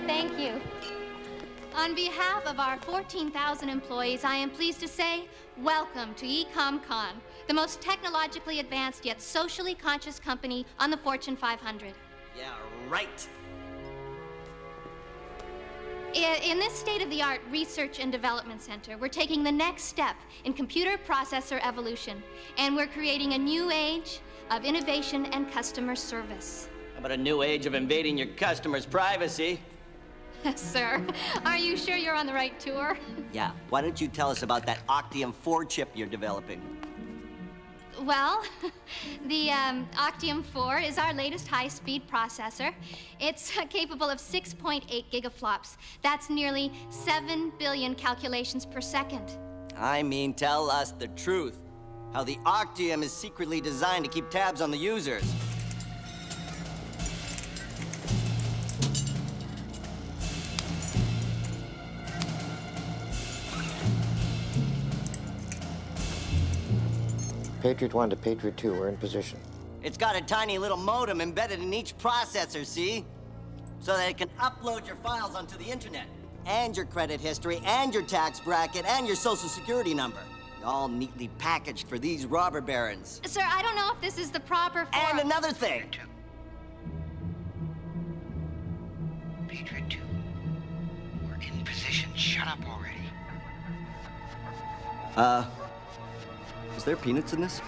Thank you. On behalf of our 14,000 employees, I am pleased to say, welcome to EcomCon, the most technologically advanced yet socially conscious company on the Fortune 500. Yeah, right. In this state-of-the-art research and development center, we're taking the next step in computer processor evolution, and we're creating a new age of innovation and customer service. How about a new age of invading your customers' privacy? Sir, are you sure you're on the right tour? Yeah, why don't you tell us about that Octium 4 chip you're developing? Well, the Octium 4 is our latest high-speed processor. It's capable of 6.8 gigaflops. That's nearly 7 billion calculations per second. I mean, tell us the truth. How the Octium is secretly designed to keep tabs on the users. Patriot 1 to Patriot 2, we're in position. It's got a tiny little modem embedded in each processor, see? So that it can upload your files onto the internet. And your credit history, and your tax bracket, and your social security number. All neatly packaged for these robber barons. Sir, I don't know if this is the proper form. And another thing. Patriot 2, we're in position. Shut up already. Is there peanuts in this?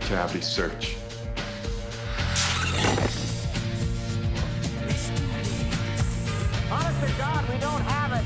Cavity search. Honest to God, we don't have it.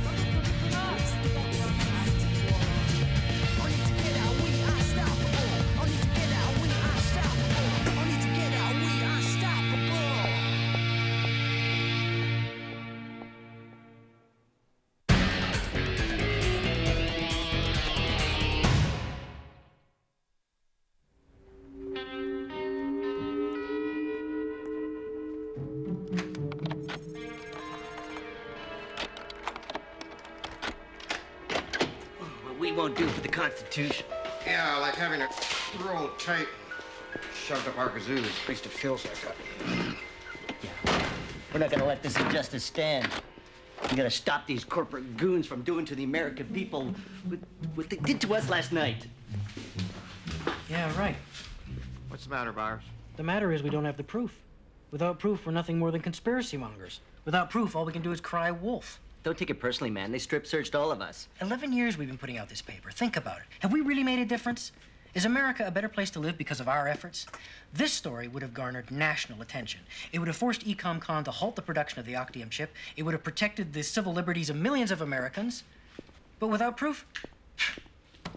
We won't do for the Constitution. Yeah, like having it roll tight and shoved up our kazoos. At least it feels like that. Yeah. We're not gonna let this injustice stand. We gotta stop these corporate goons from doing to the American people what they did to us last night. Yeah, right. What's the matter, Byers? The matter is we don't have the proof. Without proof, we're nothing more than conspiracy mongers. Without proof, all we can do is cry wolf. Don't take it personally, man. They strip-searched all of us. 11 years we've been putting out this paper. Think about it. Have we really made a difference? Is America a better place to live because of our efforts? This story would have garnered national attention. It would have forced EcomCon to halt the production of the Octium chip. It would have protected the civil liberties of millions of Americans. But without proof?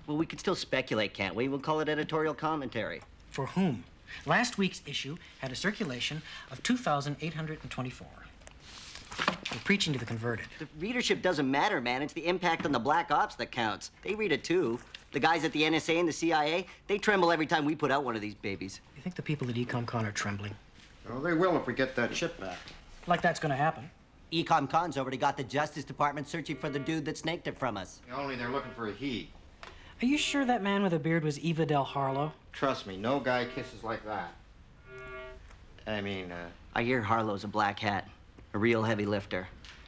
Well, we can still speculate, can't we? We'll call it editorial commentary. For whom? Last week's issue had a circulation of 2,824. We're preaching to the converted. The readership doesn't matter, man. It's the impact on the black ops that counts. They read it, too. The guys at the NSA and the CIA, they tremble every time we put out one of these babies. You think the people at EcomCon are trembling? Well, they will if we get that chip back. Like that's gonna happen. EcomCon's already got the Justice Department searching for the dude that snaked it from us. Only they're looking for a he. Are you sure that man with a beard was Eva Del Harlow? Trust me, no guy kisses like that. I hear Harlow's a black hat, a real heavy lifter.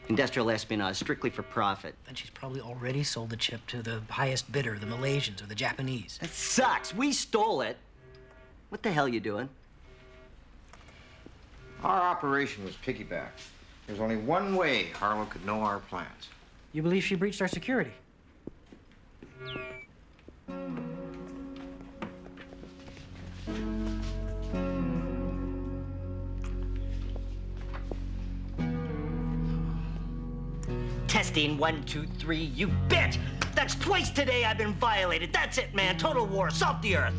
Industrial espionage, strictly for profit. Then she's probably already sold the chip to the highest bidder, the Malaysians or the Japanese. That sucks. We stole it. What the hell you doing? Our operation was piggybacked. There's only one way Harlow could know our plans. You believe she breached our security? Testing 1, 2, 3, you bitch! That's twice today I've been violated. That's it, man. Total war. Salt the earth.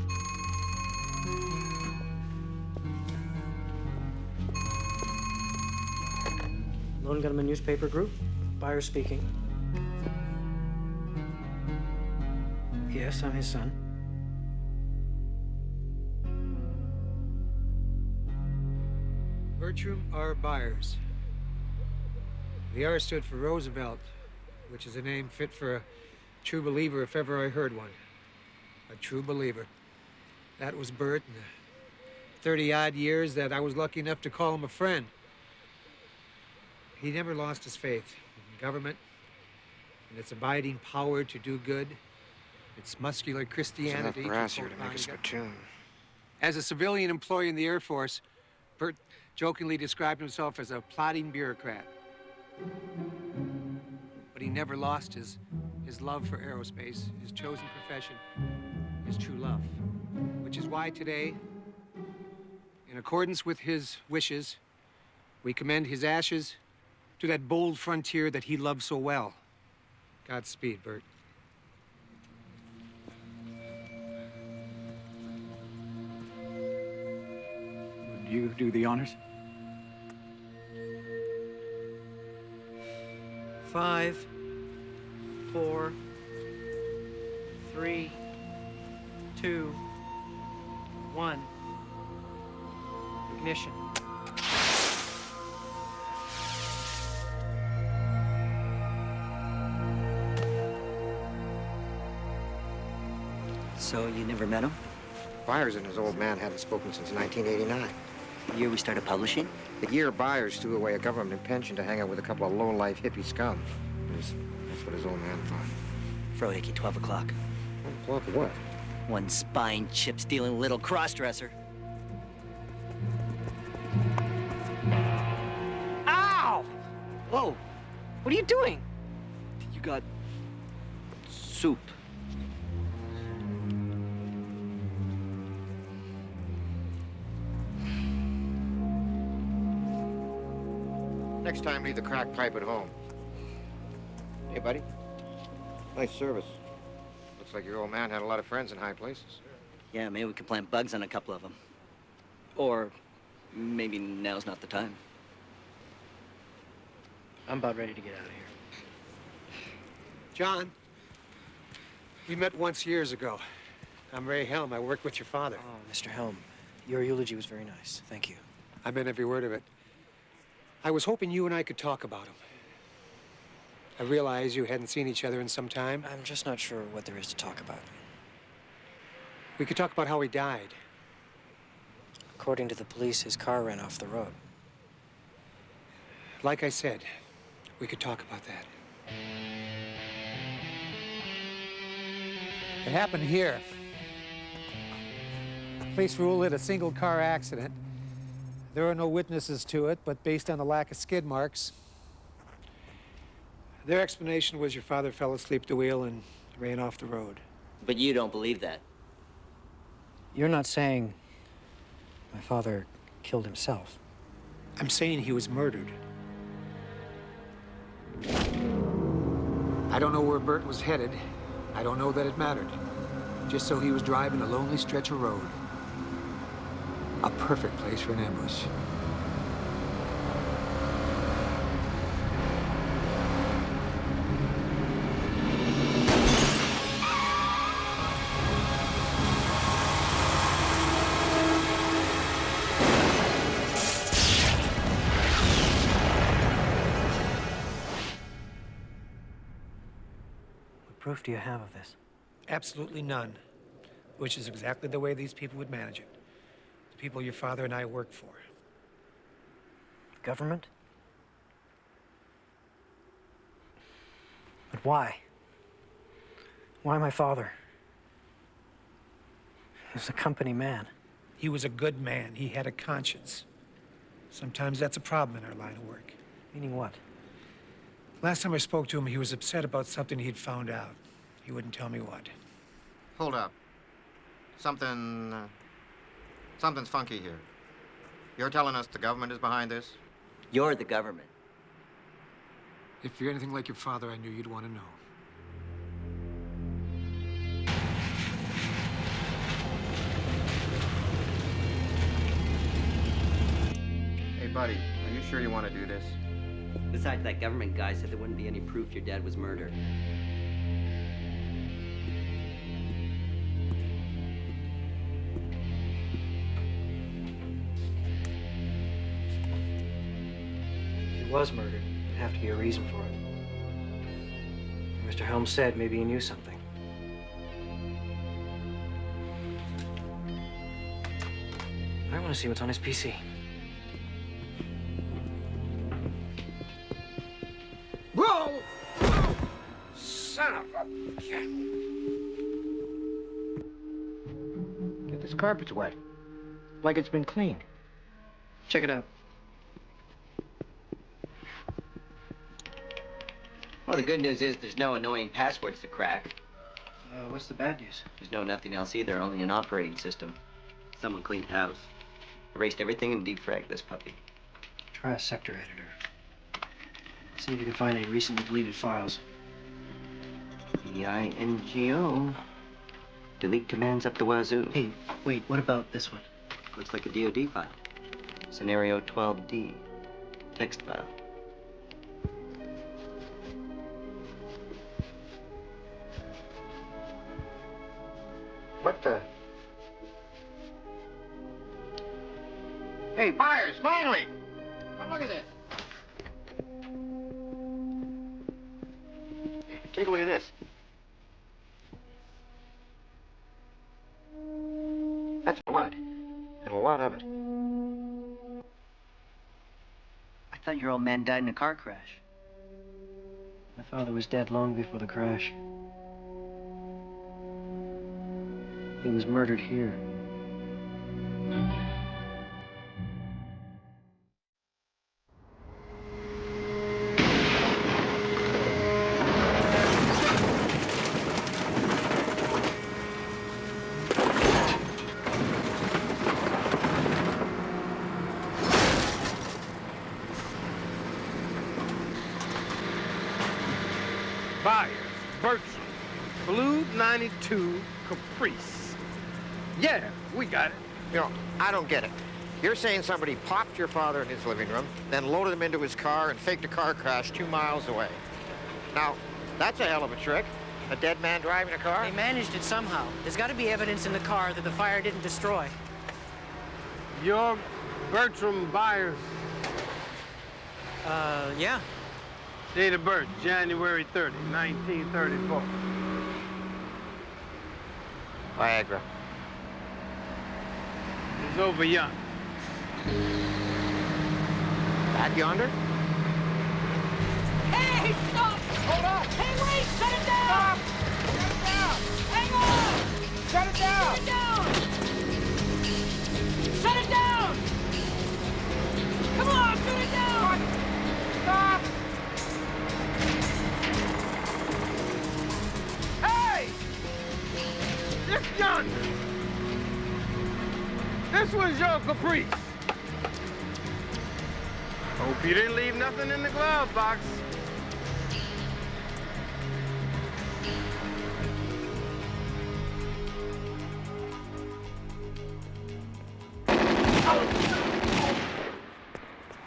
Lone Gunmen newspaper group. Byers speaking. Yes, I'm his son. Bertram R. Byers. The R stood for Roosevelt, which is a name fit for a true believer if ever I heard one. A true believer. That was Bert in the 30-odd years that I was lucky enough to call him a friend. He never lost his faith in government and its abiding power to do good, its muscular Christianity. There's enough grass here to make a spittoon. As a civilian employee in the Air Force, Bert jokingly described himself as a plodding bureaucrat. But he never lost his love for aerospace, his chosen profession, his true love. Which is why today, in accordance with his wishes, we commend his ashes to that bold frontier that he loved so well. Godspeed, Bert. Would you do the honors? 5, 4, 3, 2, 1. Ignition. So you never met him? Byers and his old man hadn't spoken since 1989. The year we started publishing? The year Byers threw away a government pension to hang out with a couple of low-life hippie scum. That's what his old man thought. Frohickey, 12 o'clock. 12 o'clock what? One spine chip-stealing little cross-dresser. Ow! Whoa. What are you doing? You got soup. Next time, leave the crack pipe at home. Hey, buddy. Nice service. Looks like your old man had a lot of friends in high places. Yeah, maybe we can plant bugs on a couple of them. Or maybe now's not the time. I'm about ready to get out of here. John, we met once years ago. I'm Ray Helm. I worked with your father. Oh, Mr. Helm, your eulogy was very nice. Thank you. I meant every word of it. I was hoping you and I could talk about him. I realize you hadn't seen each other in some time. I'm just not sure what there is to talk about. We could talk about how he died. According to the police, his car ran off the road. Like I said, we could talk about that. It happened here. Police ruled it a single-car accident. There are no witnesses to it, but based on the lack of skid marks, their explanation was your father fell asleep at the wheel and ran off the road. But you don't believe that. You're not saying my father killed himself? I'm saying he was murdered. I don't know where Bert was headed. I don't know that it mattered. Just so he was driving a lonely stretch of road. A perfect place for an ambush. What proof do you have of this? Absolutely none. Which is exactly the way these people would manage it. The people your father and I work for. Government? But why? Why my father? He was a company man. He was a good man. He had a conscience. Sometimes that's a problem in our line of work. Meaning what? Last time I spoke to him, he was upset about something he'd found out. He wouldn't tell me what. Hold up. Something's funky here. You're telling us the government is behind this? You're the government. If you're anything like your father, I knew you'd want to know. Hey, buddy, are you sure you want to do this? Besides, that government guy said there wouldn't be any proof your dad was murdered. If he was murdered, there'd have to be a reason for it. Mr. Helms said maybe he knew something. I want to see what's on his PC. Whoa! Whoa! Son of a... This carpet's wet. Like it's been cleaned. Check it out. Well, the good news is there's no annoying passwords to crack. What's the bad news? There's nothing else either, only an operating system. Someone cleaned house. Erased everything and defragged this puppy. Try a sector editor. See if you can find any recently deleted files. EINGO. Delete commands up the wazoo. Hey, wait, what about this one? Looks like a DOD file. Scenario 12D. Text file. What the... Hey, Byers, finally! Come look at this. Take a look at this. That's blood. And a lot of it. I thought your old man died in a car crash. My father was dead long before the crash. He was murdered here. Byers, Bertram, Blue 92 Caprice. Yeah, we got it. You know, I don't get it. You're saying somebody popped your father in his living room, then loaded him into his car and faked a car crash 2 miles away. Now, that's a hell of a trick. A dead man driving a car? They managed it somehow. There's got to be evidence in the car that the fire didn't destroy. You're Bertram Byers. Yeah. Date of birth, January 30, 1934. Viagra. He's over young. That yonder? Hey, stop! Hold up! Hey, wait! Shut it down! Stop! Shut it down! Hang on! Shut it down! Shut it down! Come on, shut it down! Stop! Hey! This gun! This was your caprice. Hope you didn't leave nothing in the glove box.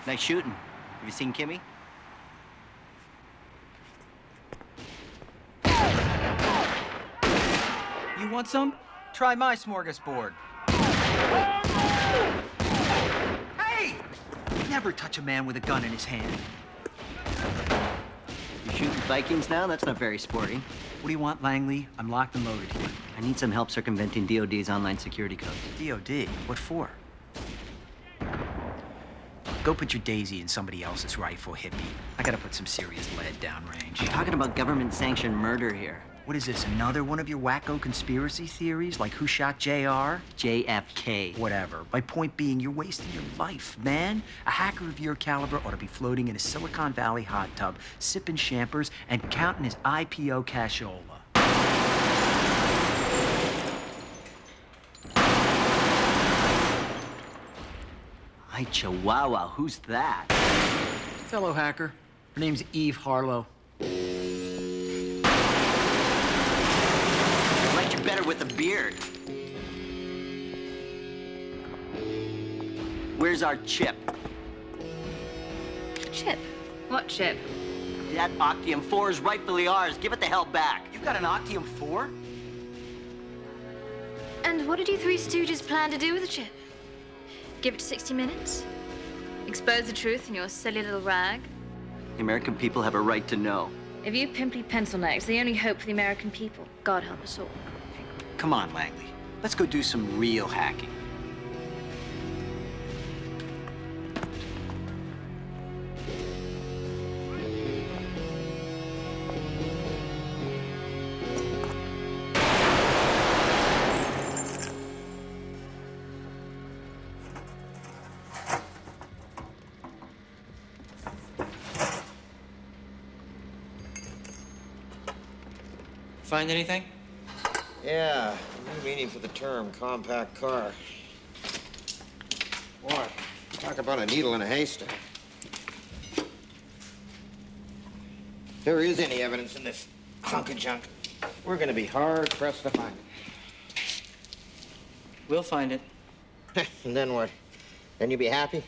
Nice shooting. Have you seen Kimmy? You want some? Try my smorgasbord. Hey! Never touch a man with a gun in his hand. You shooting Vikings now? That's not very sporty. What do you want, Langley? I'm locked and loaded here. I need some help circumventing DOD's online security codes. DOD? What for? Go put your daisy in somebody else's rifle, hippie. I gotta put some serious lead downrange. I'm talking about government-sanctioned murder here. What is this, another one of your wacko conspiracy theories? Like who shot JR? JFK. Whatever. My point being, you're wasting your life, man. A hacker of your caliber ought to be floating in a Silicon Valley hot tub, sipping champers, and counting his IPO cashola. Hi, Chihuahua. Who's that? Fellow hacker. Her name's Eve Harlow. I liked you better with a beard. Where's our chip? Chip? What chip? That Octium 4 is rightfully ours. Give it the hell back. You got an Octium 4? And what did you three stooges plan to do with the chip? Give it 60 minutes? Expose the truth in your silly little rag? The American people have a right to know. If you pimply pencil necks, the only hope for the American people, God help us all. Come on, Langley. Let's go do some real hacking. Find anything? Yeah, new meaning for the term compact car. Boy, talk about a needle in a haystack. If there is any evidence in this hunk of junk, we're gonna be hard pressed to find it. We'll find it. And then what? Then you'll be happy?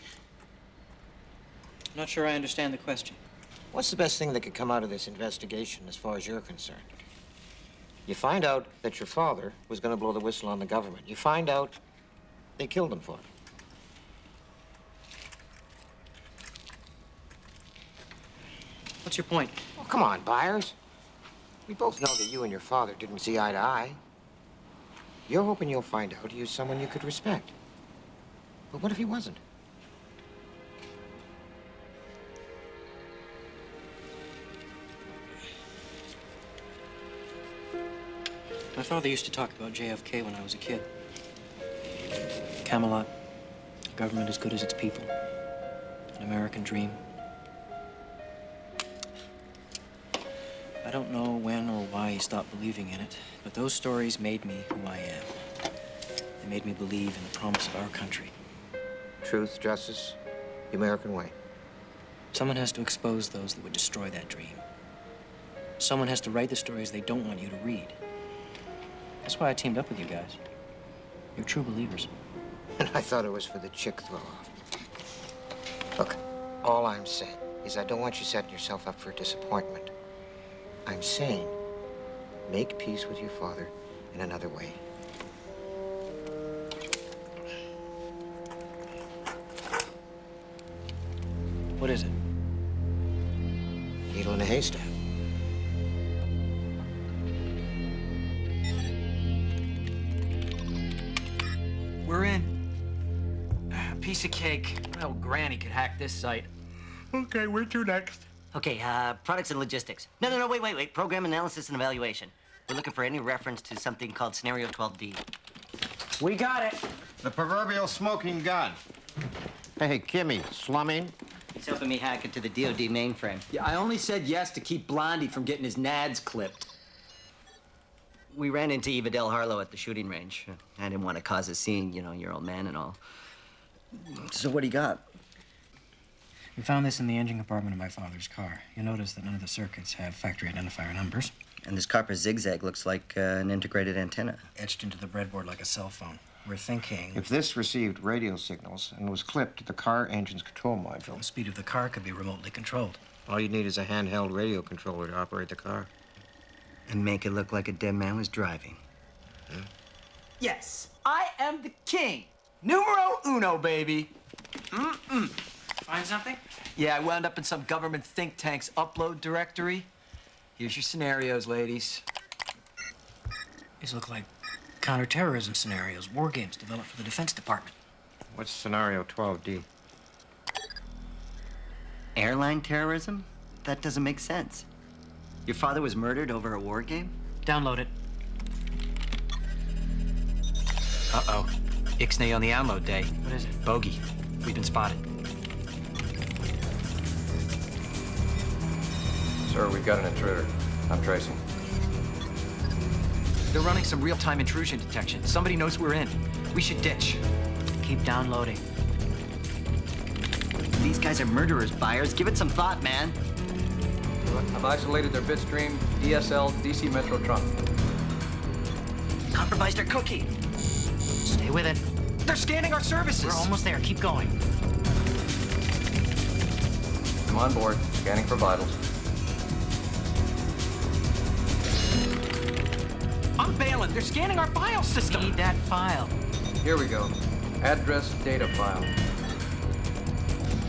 Not sure I understand the question. What's the best thing that could come out of this investigation as far as you're concerned? You find out that your father was going to blow the whistle on the government. You find out they killed him for it. What's your point? Oh, come on, Byers. We both know that you and your father didn't see eye to eye. You're hoping you'll find out he was someone you could respect. But what if he wasn't? My father used to talk about JFK when I was a kid. Camelot, government as good as its people, an American dream. I don't know when or why he stopped believing in it, but those stories made me who I am. They made me believe in the promise of our country. Truth, justice, the American way. Someone has to expose those that would destroy that dream. Someone has to write the stories they don't want you to read. That's why I teamed up with you guys. You're true believers. And I thought it was for the chick throw-off. Look, all I'm saying is I don't want you setting yourself up for disappointment. I'm saying make peace with your father in another way. What is it? Needle in a haystack. We're in. Piece of cake. Well, Granny could hack this site. Okay, where to next? Okay, products and logistics. No, wait. Program analysis and evaluation. We're looking for any reference to something called Scenario 12D. We got it. The proverbial smoking gun. Hey, Kimmy, slumming? He's helping me hack into the DoD mainframe. Yeah, I only said yes to keep Blondie from getting his nads clipped. We ran into Eva Del Harlow at the shooting range. I didn't want to cause a scene, you know, your old man and all. So what do you got? We found this in the engine compartment of my father's car. You'll notice that none of the circuits have factory identifier numbers. And this copper zigzag looks like an integrated antenna. Etched into the breadboard like a cell phone. We're thinking... If this received radio signals and was clipped to the car engine's control module... The speed of the car could be remotely controlled. All you need is a handheld radio controller to operate the car. And make it look like a dead man was driving. Hmm? Yes, I am the king. Numero uno, baby. Find something? Yeah, I wound up in some government think tank's upload directory. Here's your scenarios, ladies. These look like counterterrorism scenarios, war games developed for the Defense Department. What's Scenario 12D? Airline terrorism? That doesn't make sense. Your father was murdered over a war game? Download it. Uh-oh. Ixnay on the download day. What is it? Bogey. We've been spotted. Sir, we've got an intruder. I'm tracing. They're running some real-time intrusion detection. Somebody knows we're in. We should ditch. Keep downloading. These guys are murderers, Byers. Give it some thought, man. I've isolated their bitstream, DSL, DC Metro trunk. Compromised our cookie. Stay with it. They're scanning our services. We're almost there. Keep going. I'm on board, scanning for vitals. I'm bailing. They're scanning our file system. Need that file. Here we go. Address data file.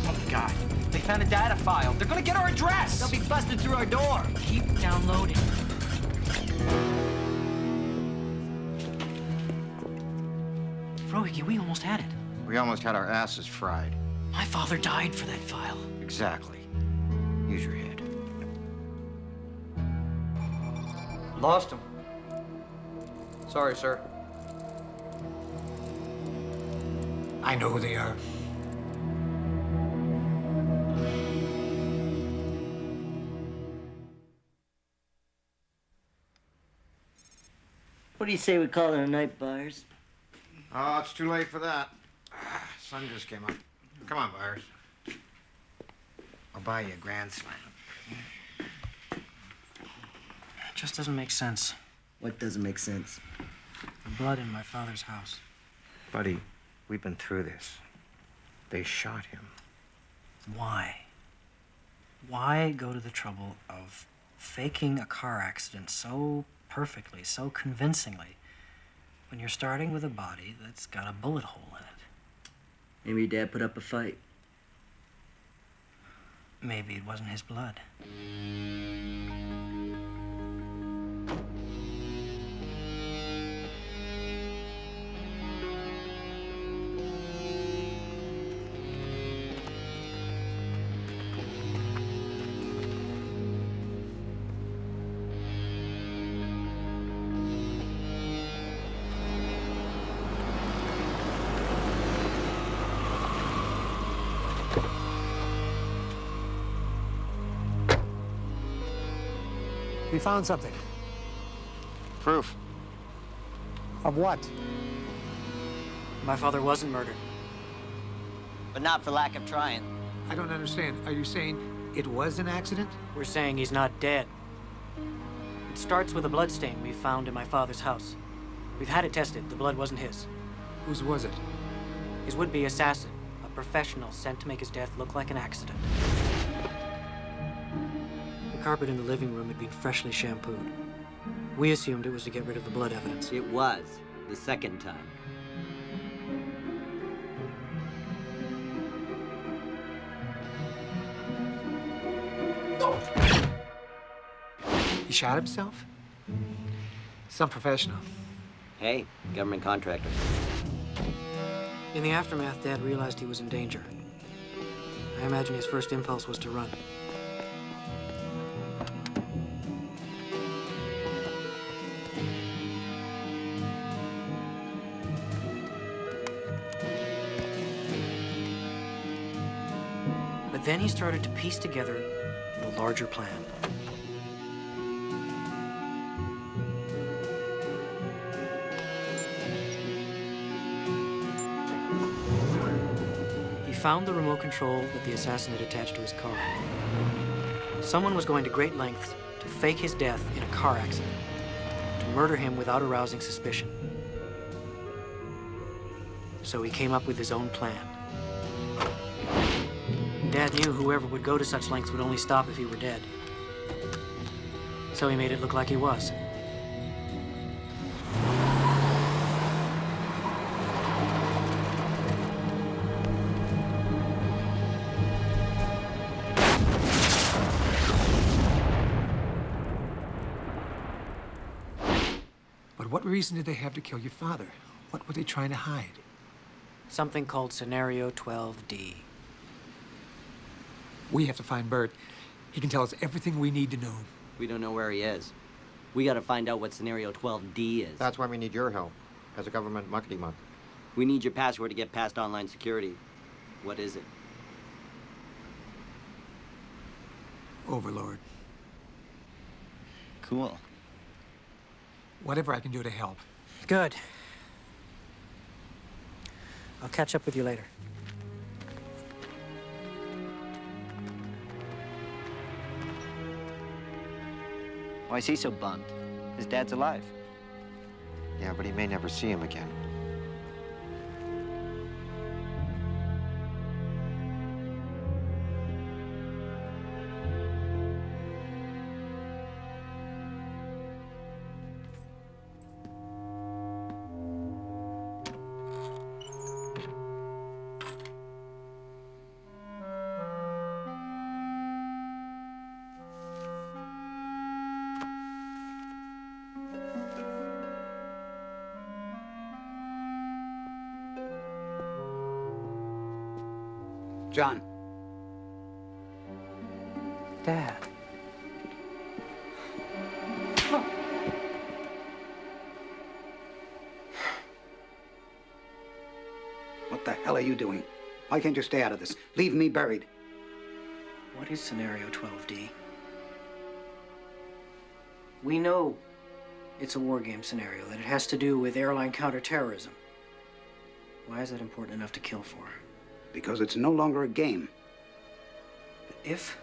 Oh, my God. They found a data file. They're gonna get our address. They'll be busted through our door. Keep downloading. Frohige, we almost had it. We almost had our asses fried. My father died for that file. Exactly. Use your head. Lost him. Sorry, sir. I know who they are. What do you say we call it a night, Byers? Oh, it's too late for that. Sun just came up. Come on, Byers. I'll buy you a grand slam. It just doesn't make sense. What doesn't make sense? The blood in my father's house. Buddy, we've been through this. They shot him. Why? Why go to the trouble of faking a car accident so perfectly, so convincingly, when you're starting with a body that's got a bullet hole in it? Maybe your dad put up a fight. Maybe it wasn't his blood. We found something. Proof. Of what? My father wasn't murdered. But not for lack of trying. I don't understand. Are you saying it was an accident? We're saying he's not dead. It starts with a bloodstain we found in my father's house. We've had it tested. The blood wasn't his. Whose was it? His would-be assassin, a professional sent to make his death look like an accident. The carpet in the living room had been freshly shampooed. We assumed it was to get rid of the blood evidence. It was, the second time. He shot himself? Some professional. Hey, government contractor. In the aftermath, Dad realized he was in danger. I imagine his first impulse was to run. But then he started to piece together the larger plan. He found the remote control that the assassin had attached to his car. Someone was going to great lengths to fake his death in a car accident, to murder him without arousing suspicion. So he came up with his own plan. Dad knew whoever would go to such lengths would only stop if he were dead. So he made it look like he was. But what reason did they have to kill your father? What were they trying to hide? Something called Scenario 12D. We have to find Bert. He can tell us everything we need to know. We don't know where he is. We gotta find out what Scenario 12D is. That's why we need your help as a government muckety-muck. We need your password to get past online security. What is it? Overlord. Cool. Whatever I can do to help. Good. I'll catch up with you later. Why is he so bummed? His dad's alive. Yeah, but he may never see him again. John. Dad. What the hell are you doing? Why can't you stay out of this? Leave me buried. What is Scenario 12D? We know it's a war game scenario, that it has to do with airline counterterrorism. Why is that important enough to kill for? Because it's no longer a game. But if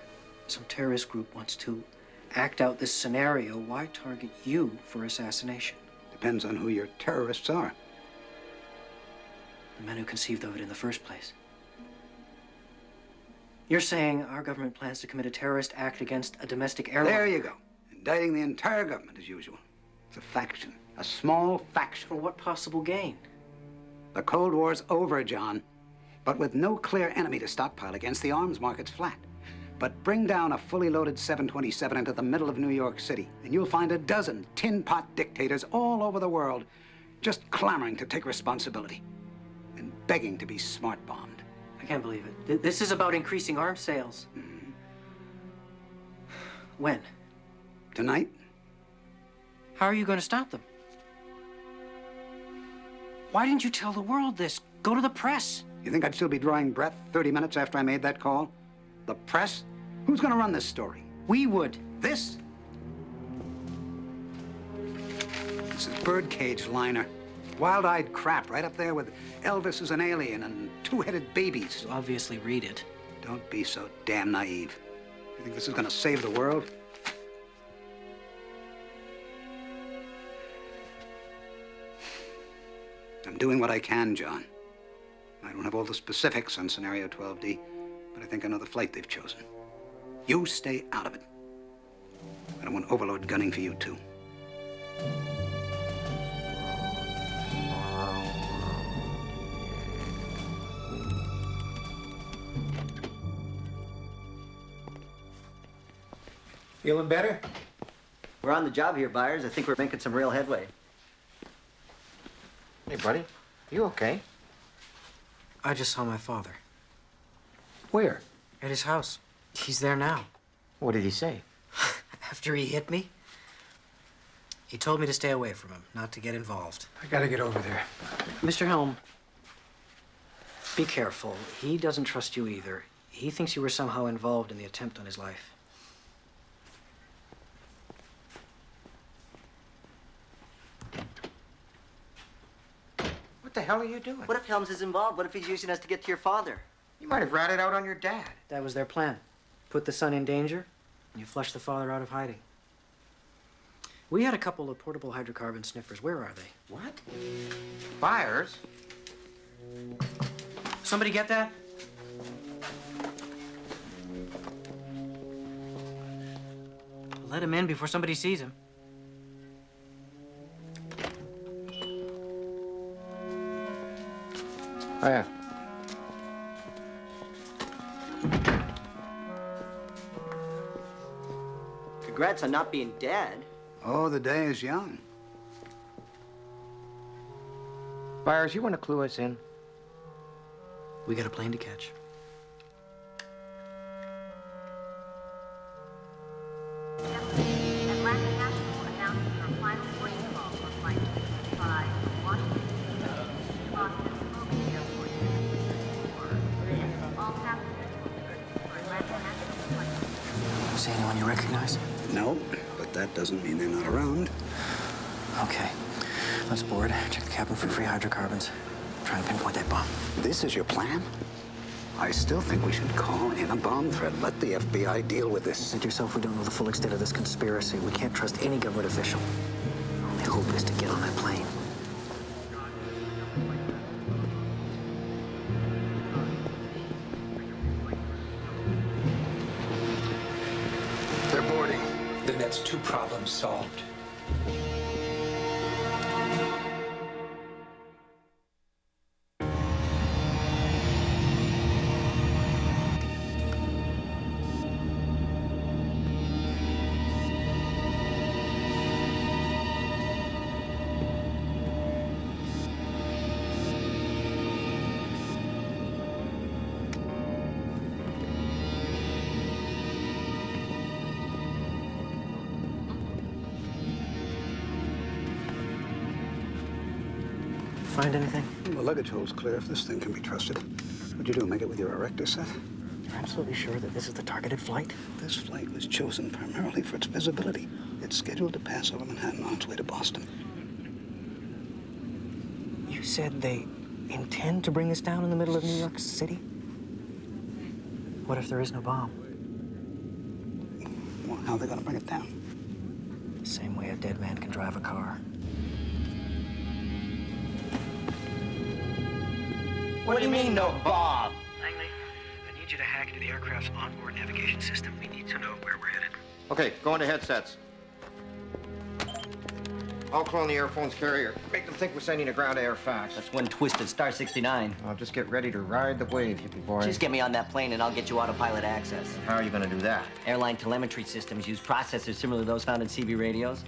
some terrorist group wants to act out this scenario, why target you for assassination? Depends on who your terrorists are. The men who conceived of it in the first place. You're saying our government plans to commit a terrorist act against a domestic airline? There you go. Indicting the entire government as usual. It's a faction. A small faction. For what possible gain? The Cold War's over, John. But with no clear enemy to stockpile against, the arms market's flat. But bring down a fully loaded 727 into the middle of New York City, and you'll find a dozen tin-pot dictators all over the world just clamoring to take responsibility and begging to be smart-bombed. I can't believe it. This is about increasing arms sales. Mm-hmm. When? Tonight? How are you going to stop them? Why didn't you tell the world this? Go to the press. You think I'd still be drawing breath 30 minutes after I made that call? The press? Who's going to run this story? We would. This? This is birdcage liner. Wild-eyed crap right up there with Elvis as an alien and two-headed babies. You obviously read it. Don't be so damn naive. You think this is going to save the world? I'm doing what I can, John. I don't have all the specifics on Scenario 12D, but I think I know the flight they've chosen. You stay out of it. I don't want Overlord gunning for you, too. Feeling better? We're on the job here, Byers. I think we're making some real headway. Hey, buddy. You okay? I just saw my father. Where? At his house. He's there now. What did he say? After he hit me, he told me to stay away from him, not to get involved. I gotta get over there. Mr. Helm, be careful. He doesn't trust you either. He thinks you were somehow involved in the attempt on his life. What the hell are you doing? What if Helms is involved? What if he's using us to get to your father? You might have ratted out on your dad. That was their plan. Put the son in danger, and you flush the father out of hiding. We had a couple of portable hydrocarbon sniffers. Where are they? What? Byers? Somebody get that? Let him in before somebody sees him. Oh, yeah. Congrats on not being dead. Oh, the day is young. Byers, you want to clue us in? We got a plane to catch. See anyone you recognize? No, but that doesn't mean they're not around. Okay. Let's board. Check the cabin for free hydrocarbons. Try and pinpoint that bomb. This is your plan? I still think we should call in a bomb threat. Let the FBI deal with this. Think to yourself, we don't know the full extent of this conspiracy. We can't trust any government official. Our only hope is to get on that plane. They're boarding. Then that's 2 problems solved. Find anything? The luggage hold's clear if this thing can be trusted. What'd you do, make it with your erector set? You're absolutely sure that this is the targeted flight? This flight was chosen primarily for its visibility. It's scheduled to pass over Manhattan on its way to Boston. You said they intend to bring this down in the middle of New York City? What if there is no bomb? Well, how are they gonna bring it down? The same way a dead man can drive a car. What do you mean, no bomb? Langley, I need you to hack into the aircraft's onboard navigation system. We need to know where we're headed. Okay, go into headsets. I'll clone the Airphone's carrier. Make them think we're sending a ground-to-air fax. That's one twisted Star 69. I'll just get ready to ride the wave, hippie boy. Just get me on that plane and I'll get you autopilot access. How are you gonna do that? Airline telemetry systems use processors similar to those found in CB radios.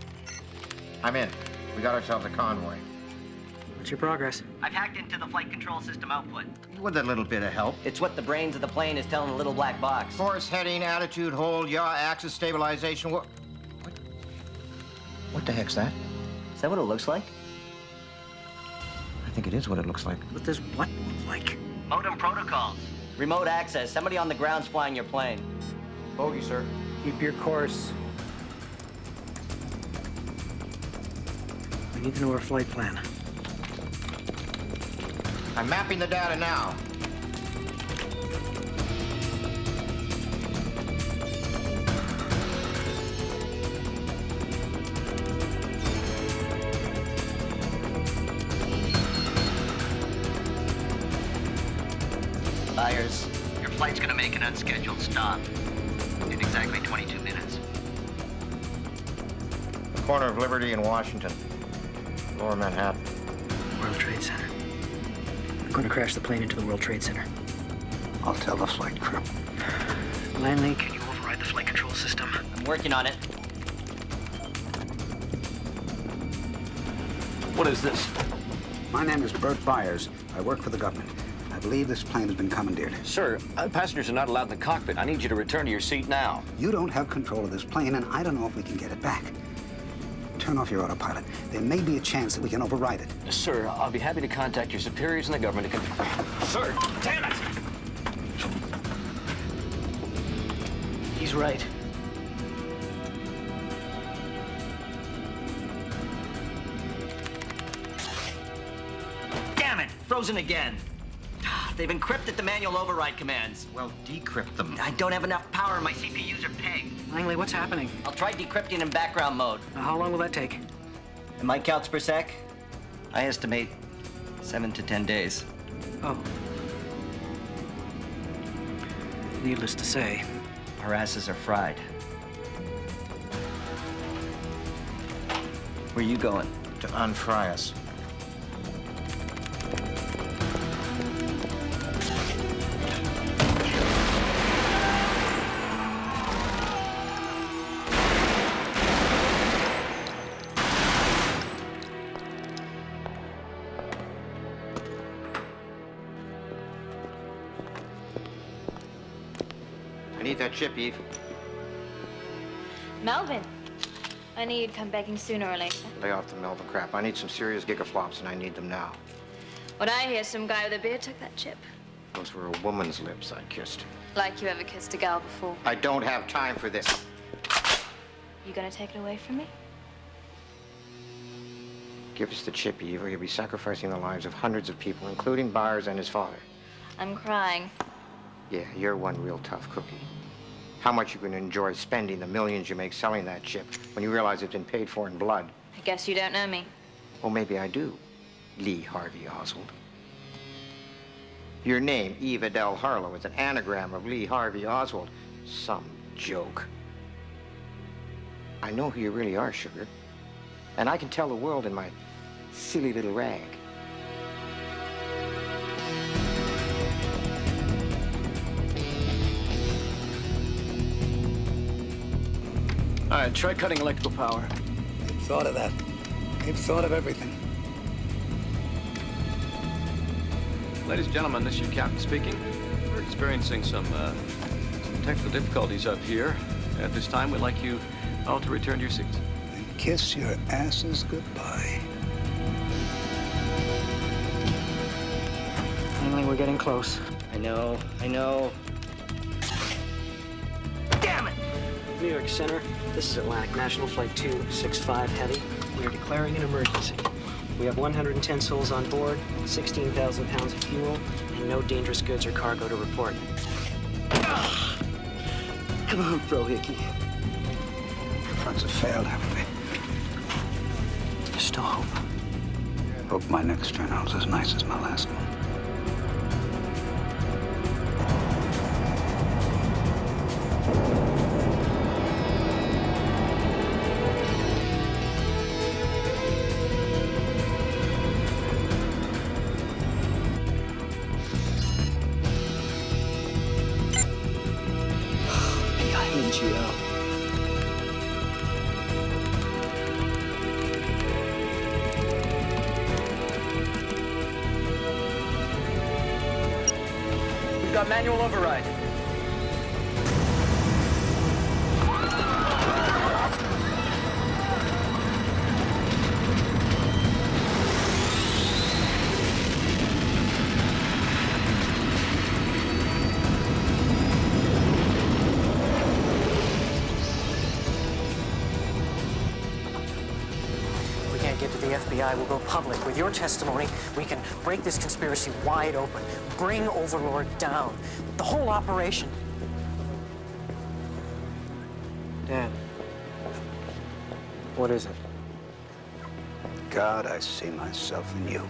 I'm in. We got ourselves a convoy. What's your progress? I've hacked into the flight control system output. With a little bit of help. It's what the brains of the plane is telling the little black box. Course, heading, attitude, hold, yaw, axis, stabilization. What the heck's that? Is that what it looks like? I think it is what it looks like. What does what look like? Modem protocols. Remote access. Somebody on the ground's flying your plane. Bogey, sir. Keep your course. We need to know our flight plan. I'm mapping the data now. Byers, your flight's gonna make an unscheduled stop in exactly 22 minutes. Corner of Liberty and Washington. Lower Manhattan. World Trade Center. We're going to crash the plane into the World Trade Center. I'll tell the flight crew. Langley, can you override the flight control system? I'm working on it. What is this? My name is Bert Byers. I work for the government. I believe this plane has been commandeered. Sir, passengers are not allowed in the cockpit. I need you to return to your seat now. You don't have control of this plane, and I don't know if we can get it back. Turn off your autopilot. There may be a chance that we can override it. Sir, I'll be happy to contact your superiors in the government to confirm. Sir, damn it! He's right. Damn it! Frozen again. They've encrypted the manual override commands. Well, decrypt them. I don't have enough power. My CPUs are pegged. Langley, what's happening? I'll try decrypting in background mode. How long will that take? In my counts per sec, I estimate 7 to 10 days. Oh. Needless to say, our asses are fried. Where you going? To unfry us. I need that chip, Eve. Melvin, I knew you'd come begging sooner or later. Lay off the Melvin crap. I need some serious gigaflops, and I need them now. What I hear, some guy with a beard took that chip. Those were a woman's lips I kissed. Like you ever kissed a gal before. I don't have time for this. You gonna take it away from me? Give us the chip, Eve, or you'll be sacrificing the lives of hundreds of people, including Byers and his father. I'm crying. Yeah, you're one real tough cookie. How much you can enjoy spending the millions you make selling that chip when you realize it's been paid for in blood. I guess you don't know me. Well, maybe I do, Lee Harvey Oswald. Your name, Eve Adele Harlow, is an anagram of Lee Harvey Oswald. Some joke. I know who you really are, sugar. And I can tell the world in my silly little rag. All right, try cutting electrical power. They've thought of that. They've thought of everything. Ladies and gentlemen, this is your captain speaking. We're experiencing some technical difficulties up here. At this time, we'd like you all to return to your seats. And kiss your asses goodbye. Langley, we're getting close. I know, I know. Damn it! New York Center, this is Atlantic National Flight 265 Heavy. We are declaring an emergency. We have 110 souls on board, 16,000 pounds of fuel, and no dangerous goods or cargo to report. Come on, Fro Hickey. Your fronts have failed, haven't they? There's still hope. Hope my next turnout's as nice as my last one. We've got manual override. Get to the FBI, we'll go public. With your testimony, we can break this conspiracy wide open, bring Overlord down. The whole operation. Dad, what is it? God, I see myself in you.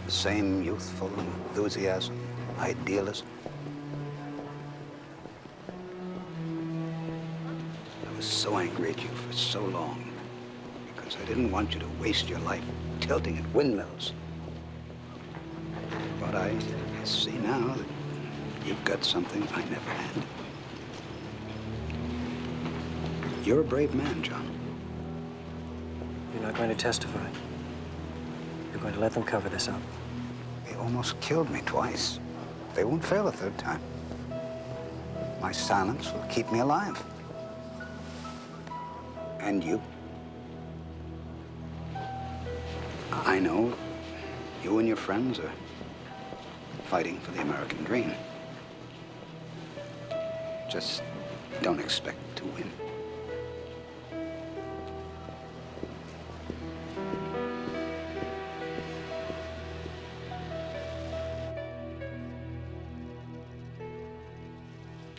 The same youthful enthusiasm, idealism. I was so angry at you for so long. I didn't want you to waste your life tilting at windmills. But I see now that you've got something I never had. You're a brave man, John. You're not going to testify. You're going to let them cover this up. They almost killed me twice. They won't fail a third time. My silence will keep me alive. And you. I know you and your friends are fighting for the American dream. Just don't expect to win.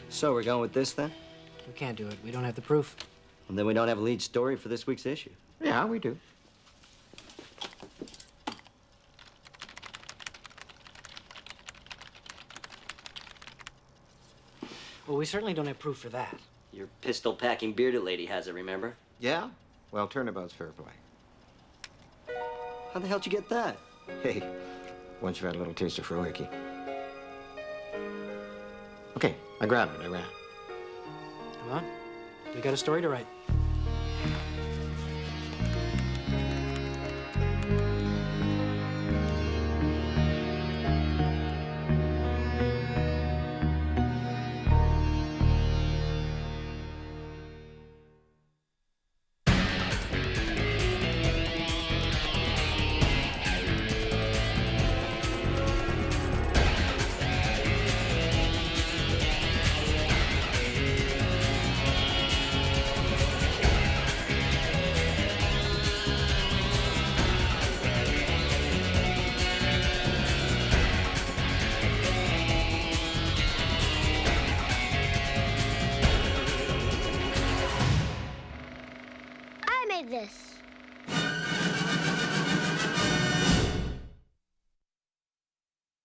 So we're going with this then? We can't do it. We don't have the proof. And then we don't have a lead story for this week's issue. Yeah, we do. Well, we certainly don't have proof for that. Your pistol-packing bearded lady has it, remember? Yeah? Well, turnabout's fair play. How the hell did you get that? Hey, once you've had a little taste of Froicky. Okay, I grabbed it. I ran. Come on. We got a story to write. This.